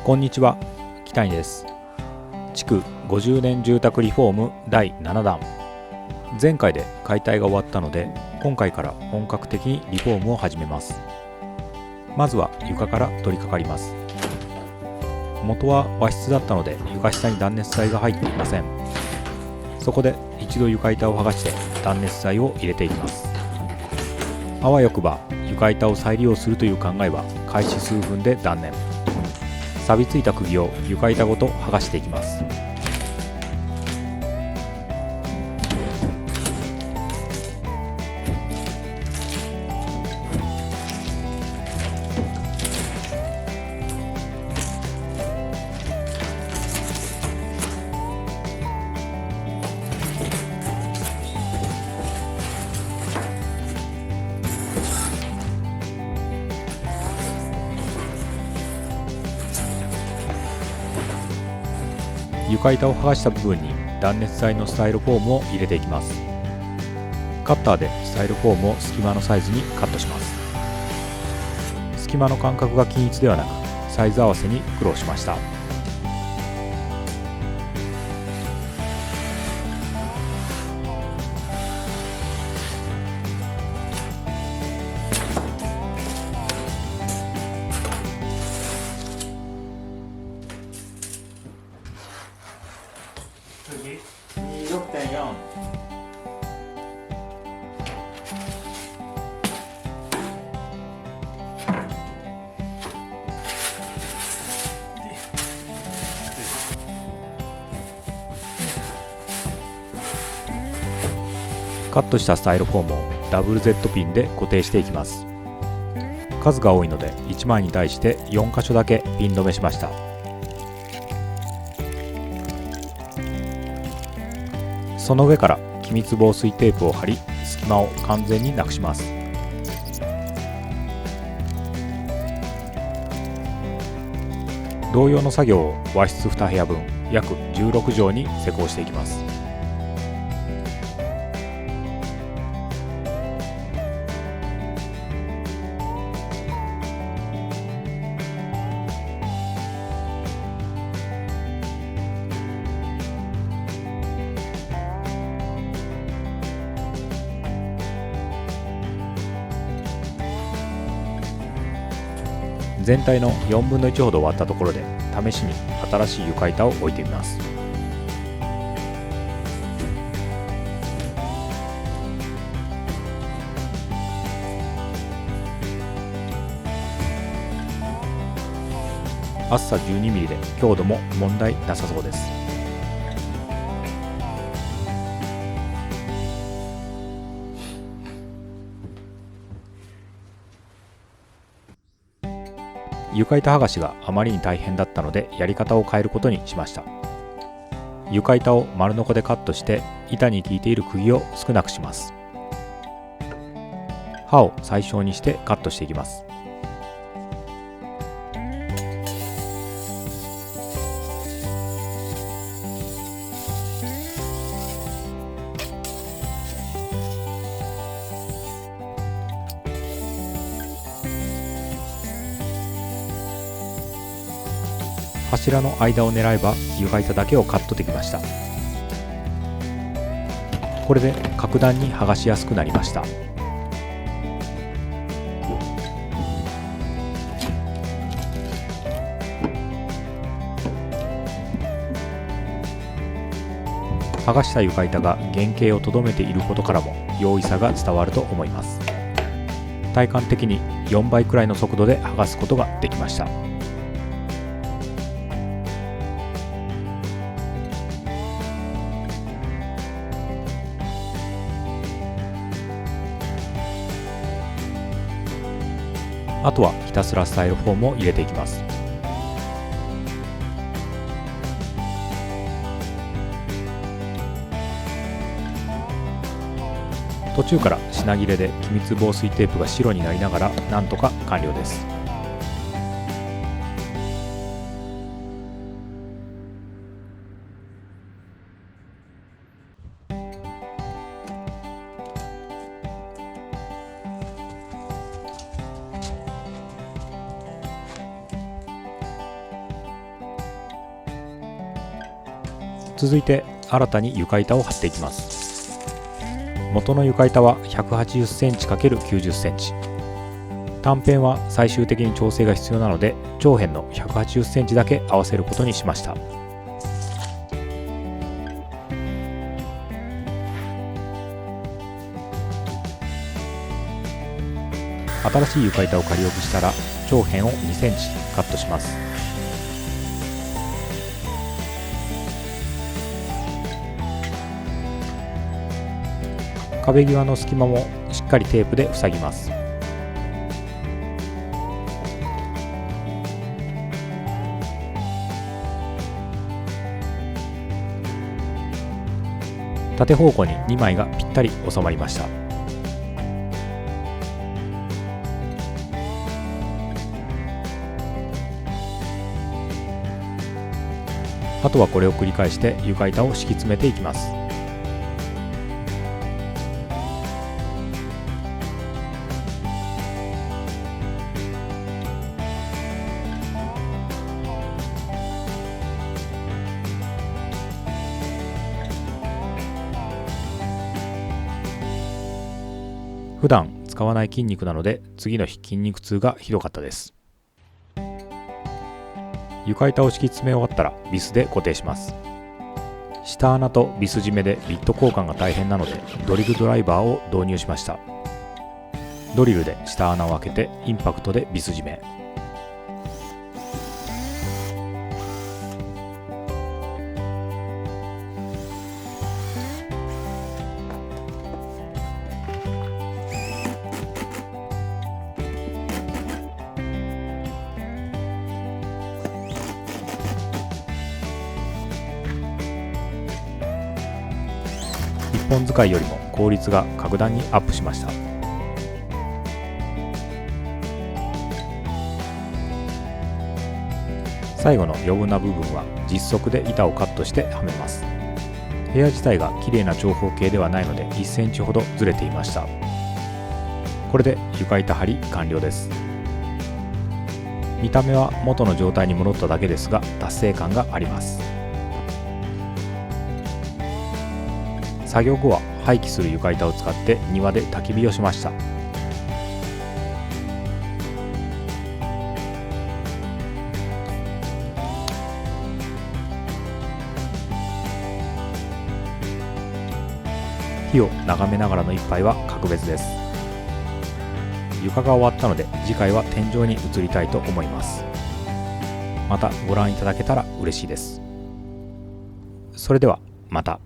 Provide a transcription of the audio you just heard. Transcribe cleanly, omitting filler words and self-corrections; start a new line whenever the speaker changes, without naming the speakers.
こんにちは、北谷です。築50年住宅リフォーム第7弾。前回で解体が終わったので、今回から本格的にリフォームを始めます。まずは床から取り掛かります。元は和室だったので床下に断熱材が入っていません。そこで一度床板を剥がして断熱材を入れていきます。あわよくば床板を再利用するという考えは開始数分で断念。錆びついた釘を床板ごと剥がしていきます。床板を剥がした部分に断熱材のスタイロフォームを入れていきます。カッターでスタイロフォームを隙間のサイズにカットします。隙間の間隔が均一ではなく、サイズ合わせに苦労しました。
次 26.4。
カットしたスタイロフォームをダブル Z ピンで固定していきます。数が多いので1枚に対して4箇所だけピン止めしました。その上から気密防水テープを貼り、隙間を完全になくします。同様の作業を和室2部屋分約16畳に施工していきます。全体の4分の1ほど終わったところで、試しに新しい床板を置いてみます。厚さ 12mm で強度も問題なさそうです。床板剥がしがあまりに大変だったので、やり方を変えることにしました。床板を丸ノコでカットして板に効いている釘を少なくします。刃を最小にしてカットしていきます。柱の間を狙えば床板だけをカットできました。これで格段に剥がしやすくなりました。剥がした床板が原型をとどめていることからも容易さが伝わると思います。体感的に4倍くらいの速度で剥がすことができました。あとはひたすらスタイロフォームを入れていきます。途中から品切れで気密防水テープが白になりながらなんとか完了です。続いて新たに床板を張っていきます。元の床板は 180cm×90cm、 短辺は最終的に調整が必要なので長辺の 180cm だけ合わせることにしました。新しい床板を仮置きしたら長辺を 2cm カットします。壁際の隙間もしっかりテープで塞ぎます。縦方向に2枚がぴったり収まりました。あとはこれを繰り返して床板を敷き詰めていきます。普段使わない筋肉なので次の日筋肉痛がひどかったです。床板を敷き詰め終わったらビスで固定します。下穴とビス締めでビット交換が大変なのでドリルドライバーを導入しました。ドリルで下穴を開けてインパクトでビス締め。1本使いよりも効率が格段にアップしました。最後の余分な部分は実測で板をカットしてはめます。部屋自体が綺麗な長方形ではないので1センチほどずれていました。これで床板張り完了です。見た目は元の状態に戻っただけですが達成感があります。作業後は廃棄する床板を使って庭で焚き火をしました。火を眺めながらの一杯は格別です。床が終わったので次回は天井に移りたいと思います。またご覧いただけたら嬉しいです。それではまた。